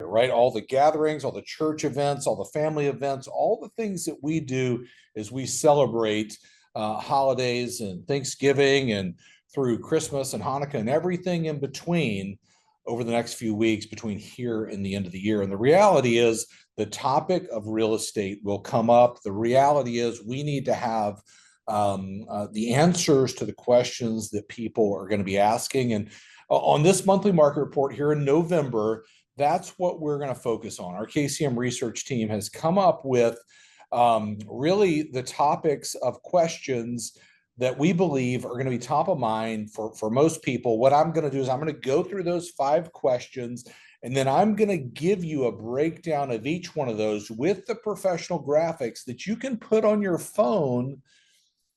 right? All the gatherings, all the church events, all the family events, all the things that we do as we celebrate holidays and Thanksgiving and through Christmas and Hanukkah and everything in between over the next few weeks between here and the end of the year. And the reality is the topic of real estate will come up. The reality is we need to have the answers to the questions that people are going to be asking. And on this monthly market report here in November, that's what we're going to focus on. Our KCM research team has come up with really the topics of questions that we believe are going to be top of mind for most people. What I'm going to do is I'm going to go through those 5 questions, and then I'm going to give you a breakdown of each one of those with the professional graphics that you can put on your phone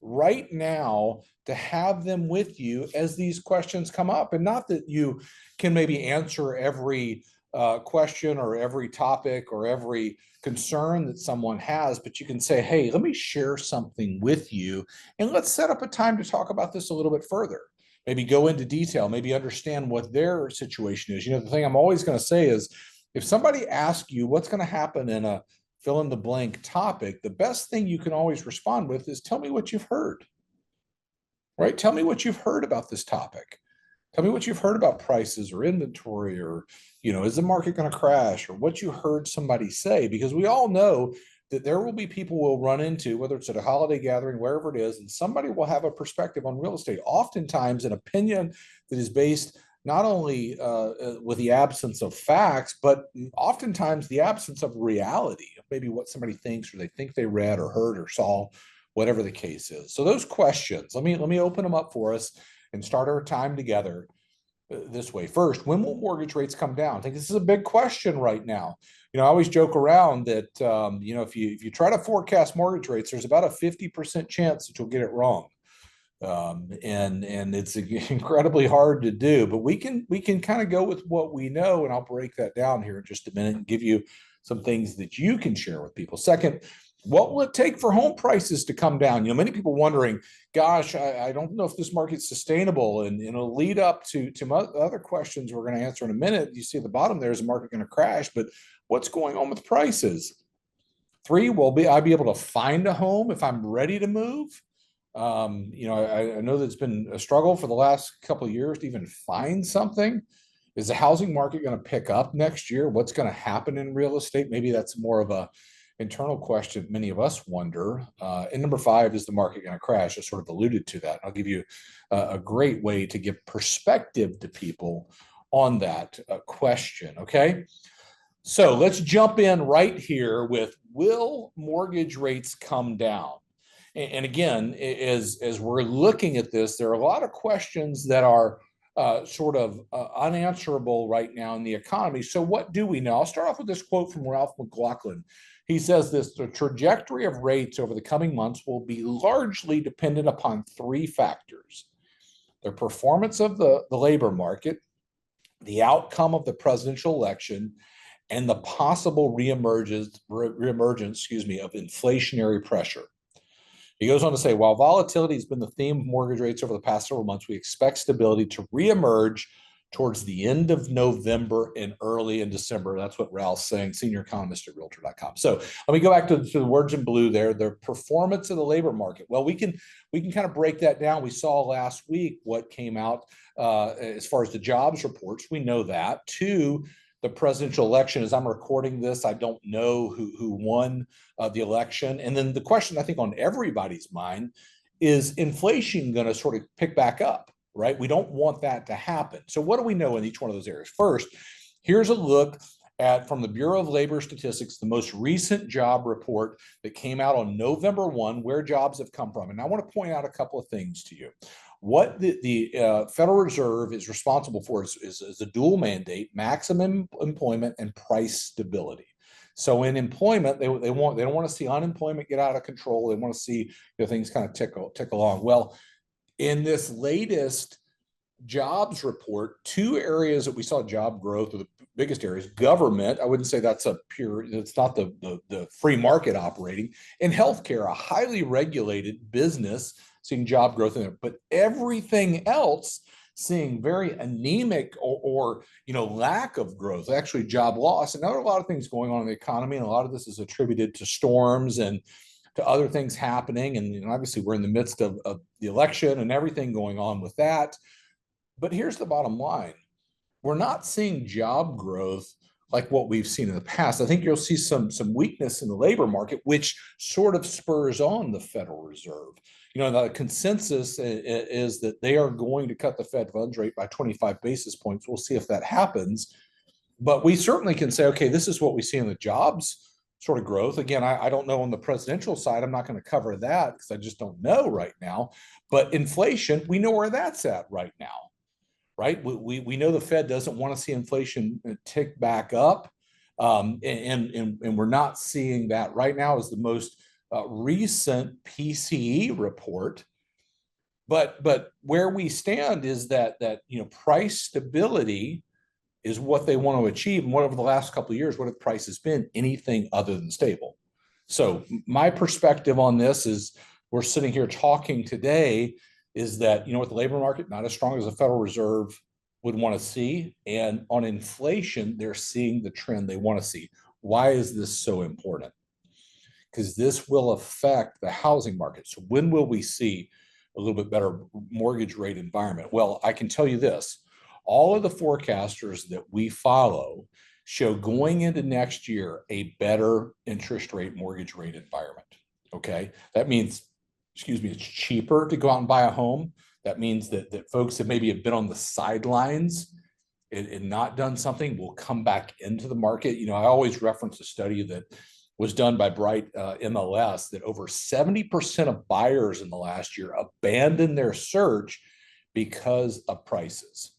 right now to have them with you as these questions come up. And not that you can maybe answer every question or every topic or every concern that someone has, but you can say, hey, let me share something with you and let's set up a time to talk about this a little bit further. Maybe go into detail, maybe understand what their situation is. You know, the thing I'm always going to say is if somebody asks you what's going to happen in a fill in the blank topic, the best thing you can always respond with is tell me what you've heard, right? Tell me what you've heard about this topic. Tell me what you've heard about prices or inventory, or, you know, is the market going to crash, or what you heard somebody say, because we all know that there will be people we'll run into, whether it's at a holiday gathering, wherever it is, and somebody will have a perspective on real estate, oftentimes an opinion that is based not only with the absence of facts, but oftentimes the absence of reality, maybe what somebody thinks or they think they read or heard or saw, whatever the case is. So those questions, let me open them up for us and start our time together this way. First, when will mortgage rates come down? I think this is a big question right now. You know, I always joke around that, you know, if you try to forecast mortgage rates, there's about a 50% chance that you'll get it wrong. And it's incredibly hard to do, but we can kind of go with what we know, and I'll break that down here in just a minute and give you some things that you can share with people. Second, what will it take for home prices to come down? You know, many people wondering, gosh, I don't know if this market's sustainable, and it'll lead up to other questions we're going to answer in a minute. You see at the bottom there, is the market going to crash? But what's going on with prices? 3, will I be able to find a home if I'm ready to move? You know, I know that it's been a struggle for the last couple of years to even find something. Is the housing market going to pick up next year? What's going to happen in real estate? Maybe that's more of a internal question many of us wonder. And number 5, is the market going to crash? I sort of alluded to that. I'll give you a great way to give perspective to people on that question. Okay, so let's jump in right here with, will mortgage rates come down? And again, as we're looking at this, there are a lot of questions that are sort of unanswerable right now in the economy. So what do we know? I'll start off with this quote from Ralph McLaughlin. He says this: the trajectory of rates over the coming months will be largely dependent upon 3 factors: the performance of the labor market, the outcome of the presidential election, and the possible reemergence, of inflationary pressure. He goes on to say, while volatility has been the theme of mortgage rates over the past several months, we expect stability to reemerge towards the end of November and early in December. That's what Ralph's saying, senior economist at Realtor.com. So let me go back to the words in blue there, the performance of the labor market. Well, we can kind of break that down. We saw last week what came out as far as the jobs reports. We know that. 2, the presidential election. As I'm recording this, I don't know who won the election. And then the question I think on everybody's mind is inflation going to sort of pick back up, right? We don't want that to happen. So what do we know in each one of those areas? First, here's a look at, from the Bureau of Labor Statistics, the most recent job report that came out on November 1, where jobs have come from. And I want to point out a couple of things to you. What the Federal Reserve is responsible for is a dual mandate: maximum employment and price stability. So in employment, they don't want to see unemployment get out of control. They want to see, you know, things kind of tick along. Well, in this latest jobs report, 2 areas that we saw job growth, or the biggest areas: government. I wouldn't say that's it's not the free market operating. And healthcare, a highly regulated business, seeing job growth in it. But everything else seeing very anemic or lack of growth, actually job loss. And there are a lot of things going on in the economy, and a lot of this is attributed to storms and to other things happening. And obviously we're in the midst of the election and everything going on with that. But here's the bottom line. We're not seeing job growth like what we've seen in the past. I think you'll see some weakness in the labor market, which sort of spurs on the Federal Reserve. The consensus is that they are going to cut the Fed funds rate by 25 basis points. We'll see if that happens. But we certainly can say, okay, this is what we see in the jobs sort of growth. Again, I don't know on the presidential side. I'm not going to cover that because I just don't know right now. But inflation, we know where that's at right now. Right? We know the Fed doesn't want to see inflation tick back up. And we're not seeing that right now as the most recent PCE report. But where we stand is that price stability is what they want to achieve. And what over the last couple of years, what have prices been? Anything other than stable. So my perspective on this is we're sitting here talking today is that, with the labor market, not as strong as the Federal Reserve would want to see. And on inflation, they're seeing the trend they want to see. Why is this so important? Because this will affect the housing market. So when will we see a little bit better mortgage rate environment? Well, I can tell you this. All of the forecasters that we follow show going into next year a better interest rate, mortgage rate environment. Okay. That means it's cheaper to go out and buy a home. That means that folks that maybe have been on the sidelines and not done something will come back into the market. I always reference a study that was done by Bright MLS that over 70% of buyers in the last year abandoned their search because of prices.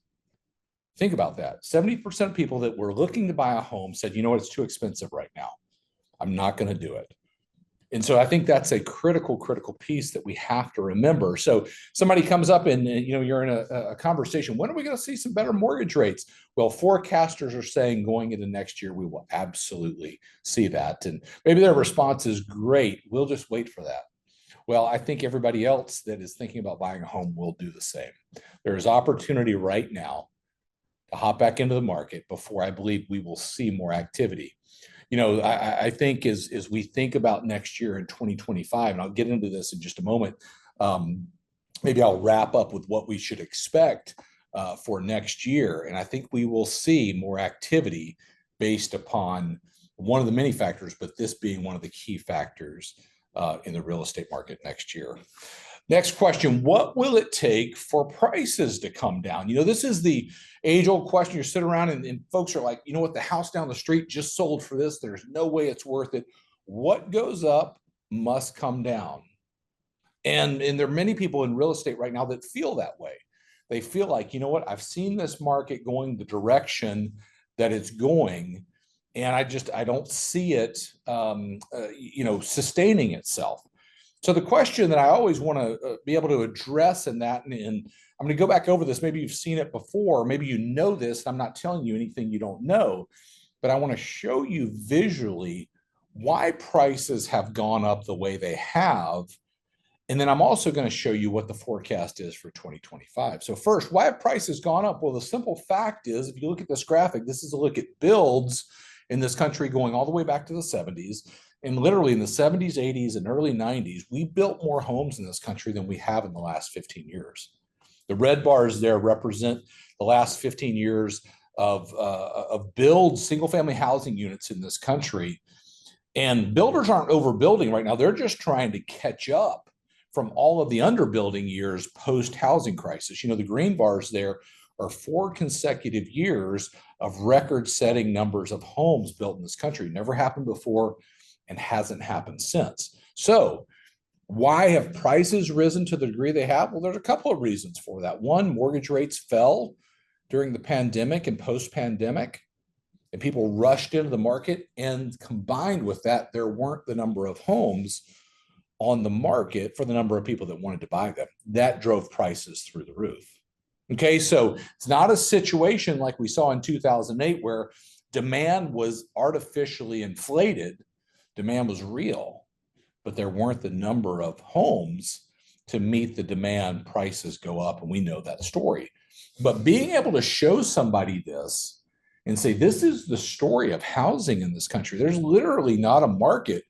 Think about that. 70% of people that were looking to buy a home said, it's too expensive right now. I'm not going to do it. And so I think that's a critical piece that we have to remember. So somebody comes up and, you're in a conversation. When are we going to see some better mortgage rates? Well, forecasters are saying going into next year, we will absolutely see that. And maybe their response is great. We'll just wait for that. Well, I think everybody else that is thinking about buying a home will do the same. There's opportunity right now to hop back into the market before I believe we will see more activity. I think as we think about next year in 2025, and I'll get into this in just a moment, maybe I'll wrap up with what we should expect for next year. And I think we will see more activity based upon one of the many factors, but this being one of the key factors in the real estate market next year. Next question, what will it take for prices to come down? This is the age-old question. You sit around and folks are like, the house down the street just sold for this. There's no way it's worth it. What goes up must come down. And there are many people in real estate right now that feel that way. They feel like, I've seen this market going the direction that it's going, and I don't see it, sustaining itself. So the question that I always want to be able to address in that, and I'm going to go back over this. Maybe you've seen it before. Maybe you know this. I'm not telling you anything you don't know, but I want to show you visually why prices have gone up the way they have. And then I'm also going to show you what the forecast is for 2025. So first, why have prices gone up? Well, the simple fact is, if you look at this graphic, this is a look at builds in this country going all the way back to the 70s. And literally in the 70s, 80s, and early 90s, we built more homes in this country than we have in the last 15 years. The red bars there represent the last 15 years of build single-family housing units in this country. And builders aren't overbuilding right now. They're just trying to catch up from all of the underbuilding years post-housing crisis. The green bars there are 4 consecutive years of record-setting numbers of homes built in this country. Never happened before and hasn't happened since. So why have prices risen to the degree they have? Well, there's a couple of reasons for that. One, mortgage rates fell during the pandemic and post-pandemic, and people rushed into the market. And combined with that, there weren't the number of homes on the market for the number of people that wanted to buy them. That drove prices through the roof. Okay, so it's not a situation like we saw in 2008 where demand was artificially inflated. Demand was real, but there weren't the number of homes to meet the demand. Prices go up, and we know that story. But being able to show somebody this and say, this is the story of housing in this country. There's literally not a market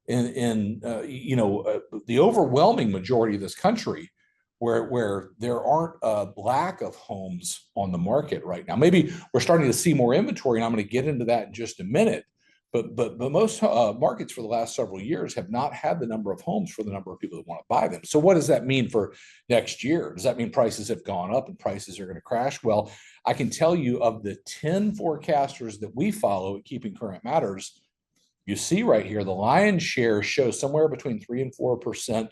in the overwhelming majority of this country where there aren't a lack of homes on the market right now. Maybe we're starting to see more inventory, and I'm going to get into that in just a minute. But most markets for the last several years have not had the number of homes for the number of people that want to buy them. So what does that mean for next year? Does that mean prices have gone up and prices are going to crash? Well, I can tell you, of the 10 forecasters that we follow at Keeping Current Matters, you see right here, the lion's share shows somewhere between 3 and 4%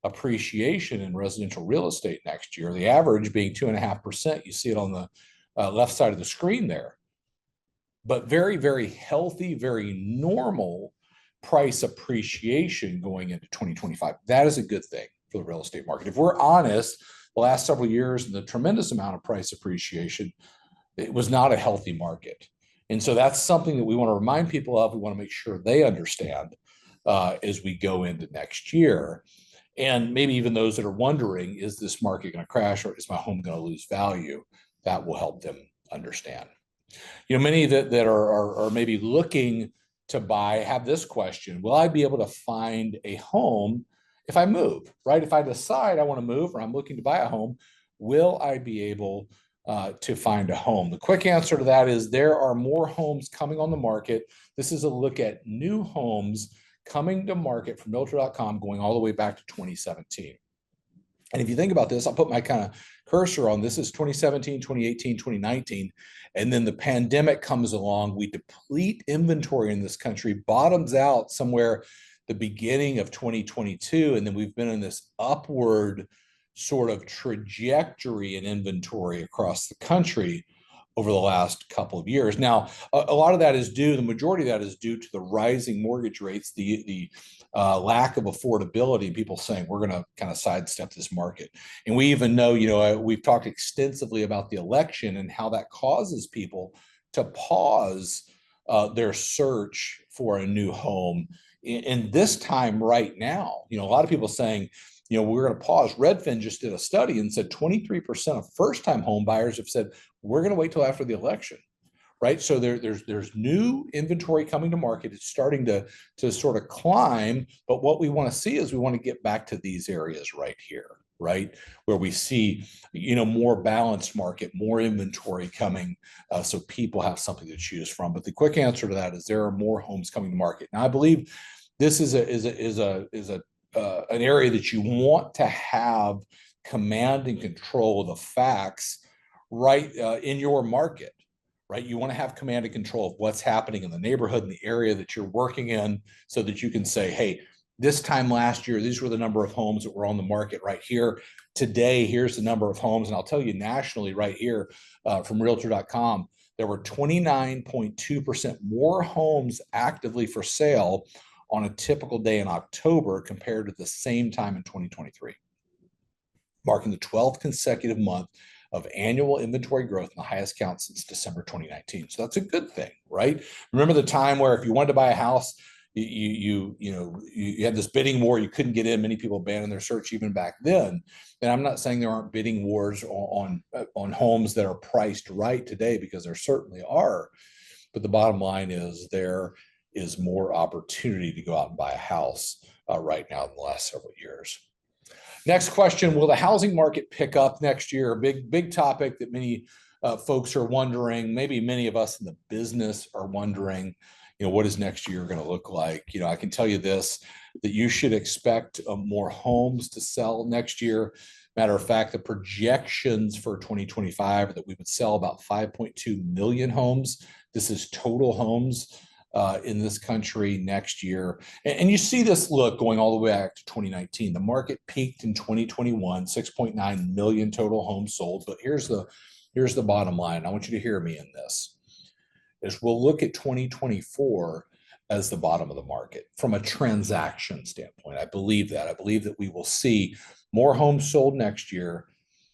appreciation in residential real estate next year, the average being 2.5%. You see it on the left side of the screen there. But very, very healthy, very normal price appreciation going into 2025. That is a good thing for the real estate market. If we're honest, the last several years and the tremendous amount of price appreciation, it was not a healthy market. And so that's something that we want to remind people of. We want to make sure they understand as we go into next year. And maybe even those that are wondering, is this market going to crash or is my home going to lose value? That will help them understand. Many that are maybe looking to buy have this question: will I be able to find a home if I move, right? If I decide I want to move or I'm looking to buy a home, will I be able to find a home? The quick answer to that is there are more homes coming on the market. This is a look at new homes coming to market from Realtor.com going all the way back to 2017. And if you think about this, I'll put my kind of cursor on this is 2017, 2018, 2019. And then the pandemic comes along. We deplete inventory in this country, bottoms out somewhere the beginning of 2022. And then we've been in this upward sort of trajectory in inventory across the country over the last couple of years. Now, a lot of that is due, the majority of that is due to the rising mortgage rates, the lack of affordability, people saying we're going to kind of sidestep this market. And we even know, we've talked extensively about the election and how that causes people to pause their search for a new home. In this time right now, a lot of people saying, we're going to pause. Redfin just did a study and said 23% of first-time home buyers have said, we're going to wait till after the election, right? So there's new inventory coming to market. It's starting to sort of climb. But what we want to see is we want to get back to these areas right here, right? Where we see, more balanced market, more inventory coming, so people have something to choose from. But the quick answer to that is there are more homes coming to market. Now, I believe this is an area that you want to have command and control of the facts right in your market, right? You want to have command and control of what's happening in the neighborhood, in the area that you're working in, so that you can say, hey, this time last year, these were the number of homes that were on the market right here. Today, here's the number of homes. And I'll tell you nationally right here from Realtor.com, there were 29.2% more homes actively for sale on a typical day in October compared to the same time in 2023, marking the 12th consecutive month of annual inventory growth in the highest count since December 2019. So that's a good thing, right? Remember the time where if you wanted to buy a house, you had this bidding war, you couldn't get in. Many people abandoned their search even back then. And I'm not saying there aren't bidding wars on homes that are priced right today, because there certainly are. But the bottom line is there is more opportunity to go out and buy a house right now in the last several years. Next question: will the housing market pick up next year? A big topic that many folks are wondering. Maybe many of us in the business are wondering, what is next year going to look like? I can tell you this, that you should expect more homes to sell next year. Matter of fact, the projections for 2025 are that we would sell about 5.2 million homes. This is total homes in this country next year. And you see this look going all the way back to 2019. The market peaked in 2021, 6.9 million total homes sold. But here's the bottom line. I want you to hear me in this. Is we'll look at 2024 as the bottom of the market from a transaction standpoint. I believe that. I believe that we will see more homes sold next year.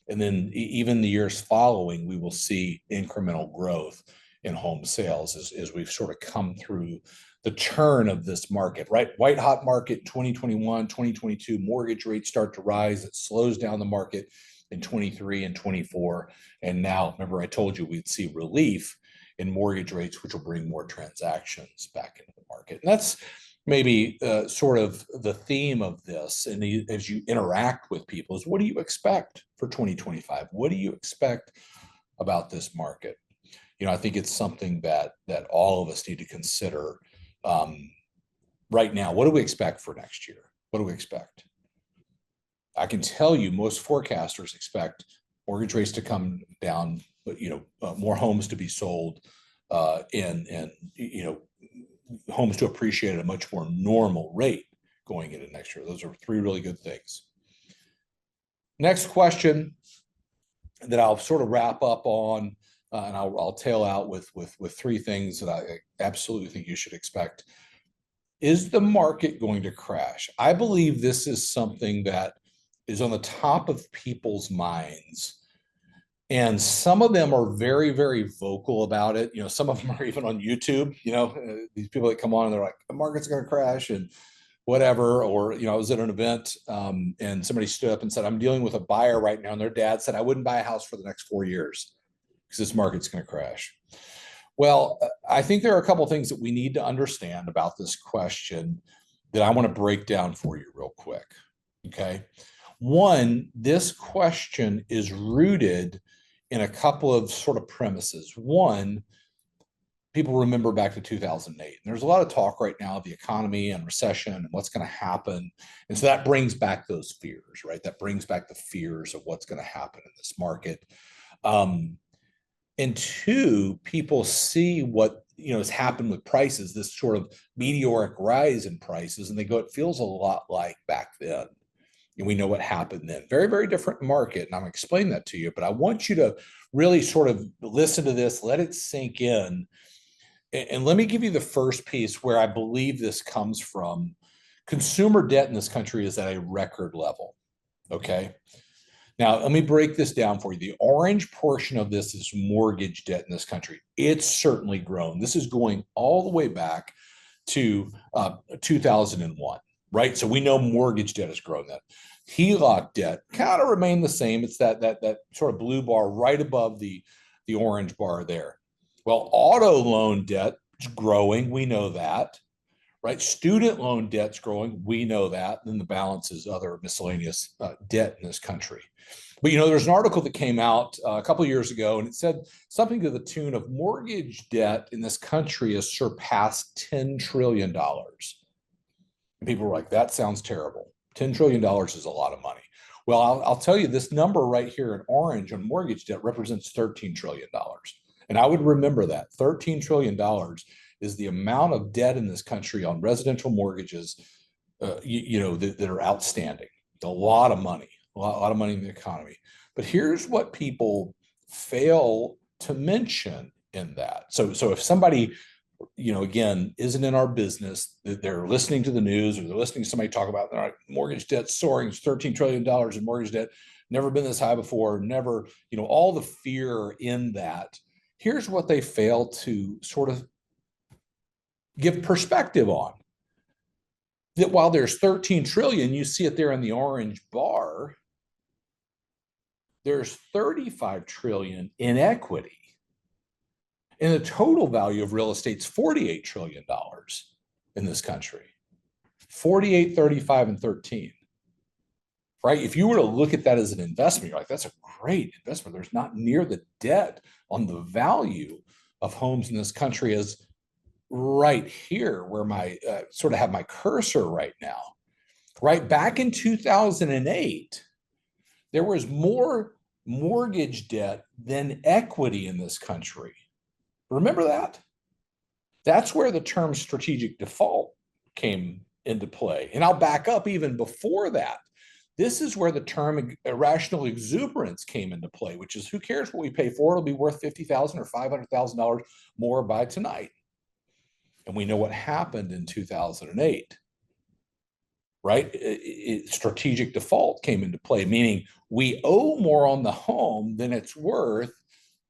And then even the years following, we will see incremental growth in home sales as we've sort of come through the turn of this market, right? White hot market 2021, 2022, mortgage rates start to rise. It slows down the market. in 23 and 24. And now, remember, I told you we'd see relief in mortgage rates, which will bring more transactions back into the market. And that's maybe sort of the theme of this. And as you interact with people, is what do you expect for 2025? What do you expect about this market? I think it's something that all of us need to consider right now. What do we expect for next year? What do we expect? I can tell you most forecasters expect mortgage rates to come down, but more homes to be sold, and homes to appreciate at a much more normal rate going into next year. Those are three really good things. Next question that I'll sort of wrap up on, and I'll tail out with three things that I absolutely think you should expect. Is the market going to crash? I believe this is something that is on the top of people's minds. And some of them are very, very vocal about it. Some of them are even on YouTube, these people that come on and they're like, the market's going to crash and whatever. Or, I was at an event and somebody stood up and said, I'm dealing with a buyer right now. And their dad said, I wouldn't buy a house for the next 4 years because this market's going to crash. Well, I think there are a couple of things that we need to understand about this question that I want to break down for you real quick. Okay. One, this question is rooted in a couple of sort of premises. One, people remember back to 2008. And there's a lot of talk right now of the economy and recession and what's going to happen. And so that brings back those fears, right? That brings back the fears of what's going to happen in this market. And two, people see what has happened with prices, this sort of meteoric rise in prices, and they go, it feels a lot like back then. And we know what happened then. Very, very different market. And I'm going to explain that to you, but I want you to really sort of listen to this, let it sink in. And let me give you the first piece where I believe this comes from. Consumer debt in this country is at a record level. Okay. Now, let me break this down for you. The orange portion of this is mortgage debt in this country. It's certainly grown. This is going all the way back to 2001. Right. So we know mortgage debt has grown. That HELOC debt kind of remained the same. It's that sort of blue bar right above the orange bar there. Well, auto loan debt is growing. We know that. Right. Student loan debt's growing. We know that. And then the balance is other miscellaneous debt in this country. But, there's an article that came out a couple of years ago, and it said something to the tune of mortgage debt in this country has surpassed $10 trillion. And people were like, that sounds terrible. $10 trillion is a lot of money. Well, I'll tell you, this number right here in orange on mortgage debt represents $13 trillion. And I would remember that. $13 trillion is the amount of debt in this country on residential mortgages, that are outstanding. A lot of money, a lot of money in the economy. But here's what people fail to mention in that. So if somebody again, isn't in our business, they're listening to the news or they're listening to somebody talk about mortgage debt soaring, it's $13 trillion in mortgage debt, never been this high before, never, all the fear in that. Here's what they fail to sort of give perspective on. That while there's 13 trillion, you see it there in the orange bar, there's 35 trillion in equity. And the total value of real estate is $48 trillion in this country. 48, 35, and 13. Right? If you were to look at that as an investment, you're like, that's a great investment. There's not near the debt on the value of homes in this country as right here where my sort of have my cursor right now. Right? Back in 2008, there was more mortgage debt than equity in this country. Remember that? That's where the term strategic default came into play. And I'll back up even before that. This is where the term irrational exuberance came into play, which is who cares what we pay for? It'll be worth $50,000 or $500,000 more by tonight. And we know what happened in 2008, right? Strategic default came into play, meaning we owe more on the home than it's worth,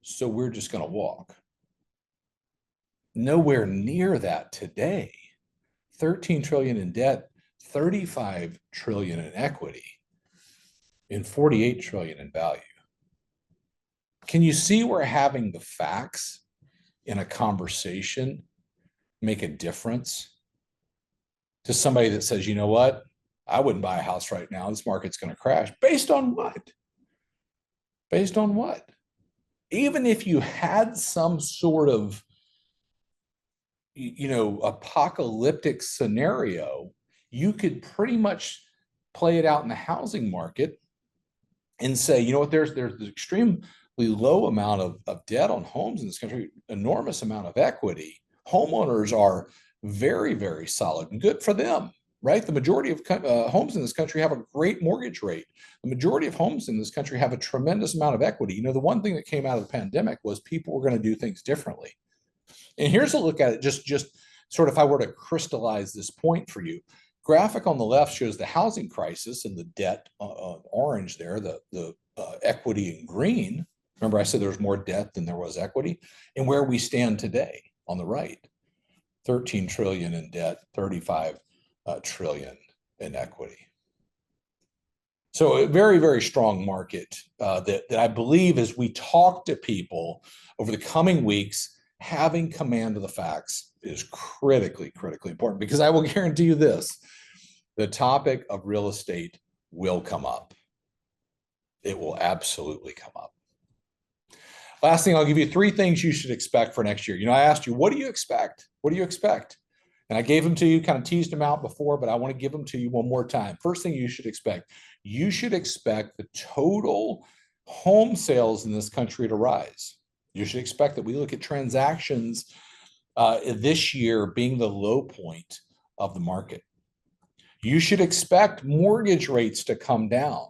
so we're just going to walk. Nowhere near that today. 13 trillion in debt, 35 trillion in equity. and 48 trillion in value. Can you see where having the facts in a conversation make a difference to somebody that says, you know what, I wouldn't buy a house right now. This market's going to crash. Based on what? Based on what? Even if you had some sort of, apocalyptic scenario, you could pretty much play it out in the housing market and say, you know what, there's an extremely low amount of debt on homes in this country, enormous amount of equity. Homeowners are very, very solid and good for them, right? The majority of homes in this country have a great mortgage rate. The majority of homes in this country have a tremendous amount of equity. You know, the one thing that came out of the pandemic was people were going to do things differently. And here's a look at it, just sort of if I were to crystallize this point for you. Graphic on the left shows the housing crisis and the debt, orange there, the equity in green. Remember I said there's more debt than there was equity, and where we stand today on the right, 13 trillion in debt, 35 trillion in equity. So a very, very strong market that I believe as we talk to people over the coming weeks, having command of the facts is critically, critically important, because I will guarantee you this, the topic of real estate will come up. It will absolutely come up. Last thing, I'll give you 3 things you should expect for next year. You know, I asked you, what do you expect? What do you expect? And I gave them to you, kind of teased them out before, but I want to give them to you one more time. First thing you should expect the total home sales in this country to rise. You should expect that we look at transactions this year being the low point of the market. You should expect mortgage rates to come down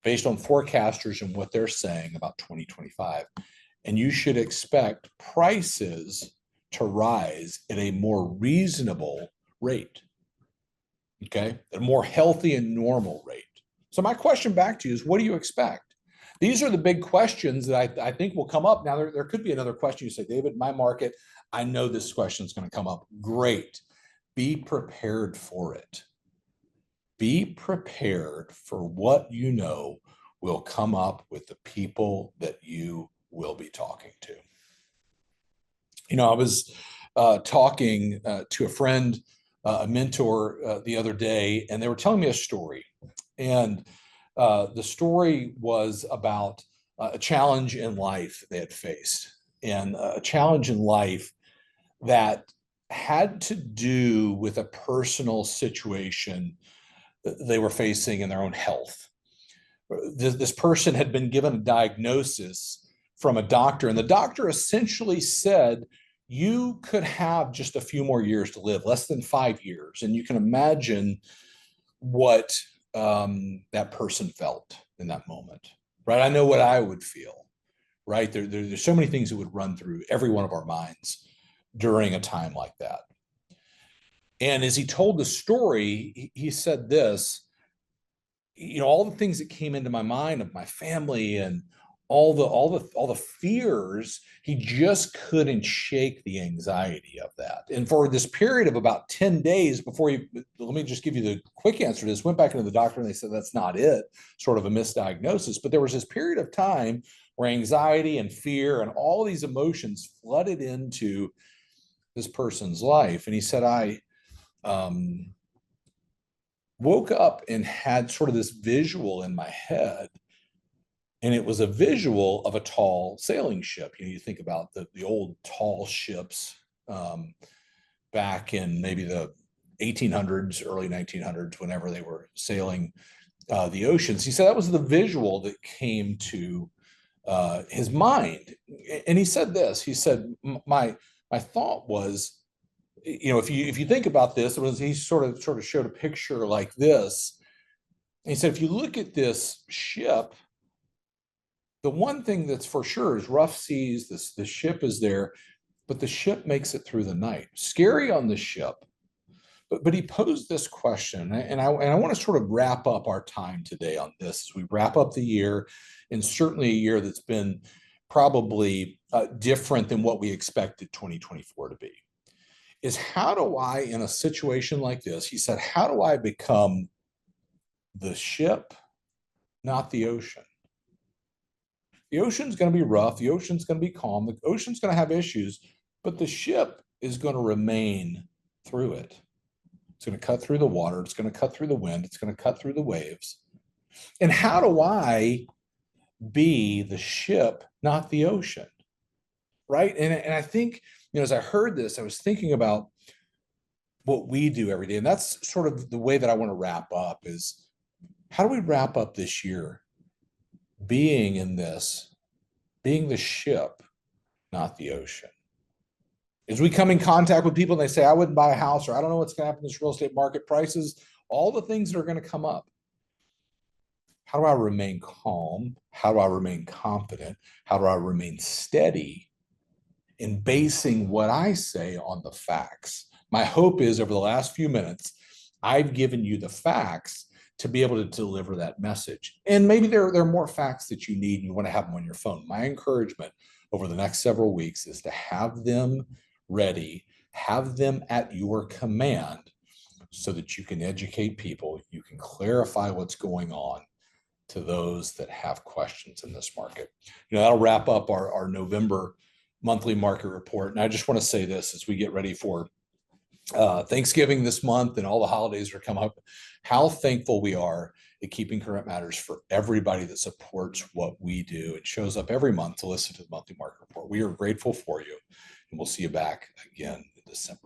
based on forecasters and what they're saying about 2025. And you should expect prices to rise at a more reasonable rate, okay? A more healthy and normal rate. So my question back to you is, what do you expect? These are the big questions that I think will come up. Now, there could be another question. You say, David, my market, I know this question is going to come up. Great. Be prepared for it. Be prepared for what you know will come up with the people that you will be talking to. You know, I was talking to a friend, a mentor the other day, and they were telling me a story. And the story was about a challenge in life they had faced, and a challenge in life that had to do with a personal situation that they were facing in their own health. This person had been given a diagnosis from a doctor, and the doctor essentially said, you could have just a few more years to live, less than 5 years. And you can imagine what that person felt in that moment, right? I know what I would feel, right? There's so many things that would run through every one of our minds during a time like that. And as he told the story, he said this, you know, all the things that came into my mind of my family and all the fears, he just couldn't shake the anxiety of that. And for this period of about 10 days before let me just give you the quick answer to this, went back into the doctor and they said, that's not it, sort of a misdiagnosis. But there was this period of time where anxiety and fear and all these emotions flooded into this person's life. And he said, I woke up and had sort of this visual in my head. And it was a visual of a tall sailing ship. You know, you think about the old tall ships back in maybe the 1800s, early 1900s, whenever they were sailing the oceans. He said that was the visual that came to his mind. And he said this, he said, my thought was, you know, if you think about this, he sort of showed a picture like this. And he said, if you look at this ship, the one thing that's for sure is rough seas. The ship is there, but the ship makes it through the night. Scary on the ship. But he posed this question, and I want to sort of wrap up our time today on this as we wrap up the year, and certainly a year that's been probably different than what we expected 2024 to be. Is how do I, in a situation like this, he said, how do I become the ship not the ocean. The ocean's going to be rough. The ocean's going to be calm. The ocean's going to have issues, but the ship is going to remain through it. It's going to cut through the water. It's going to cut through the wind. It's going to cut through the waves. And how do I be the ship, not the ocean? Right. And I think, as I heard this, I was thinking about what we do every day. And that's sort of the way that I want to wrap up is how do we wrap up this year being in this, being the ship, not the ocean? As we come in contact with people and they say, I wouldn't buy a house, or I don't know what's going to happen in this real estate market, prices, all the things that are going to come up. How do I remain calm? How do I remain confident? How do I remain steady in basing what I say on the facts? My hope is over the last few minutes, I've given you the facts to be able to deliver that message. And maybe there are more facts that you need and you want to have them on your phone. My encouragement over the next several weeks is to have them ready, have them at your command so that you can educate people, you can clarify what's going on to those that have questions in this market. That'll wrap up our November monthly market report. And I just want to say this as we get ready for Thanksgiving this month and all the holidays are coming up, how thankful we are at Keeping Current Matters for everybody that supports what we do and shows up every month to listen to the monthly market report. We are grateful for you, and we'll see you back again in December.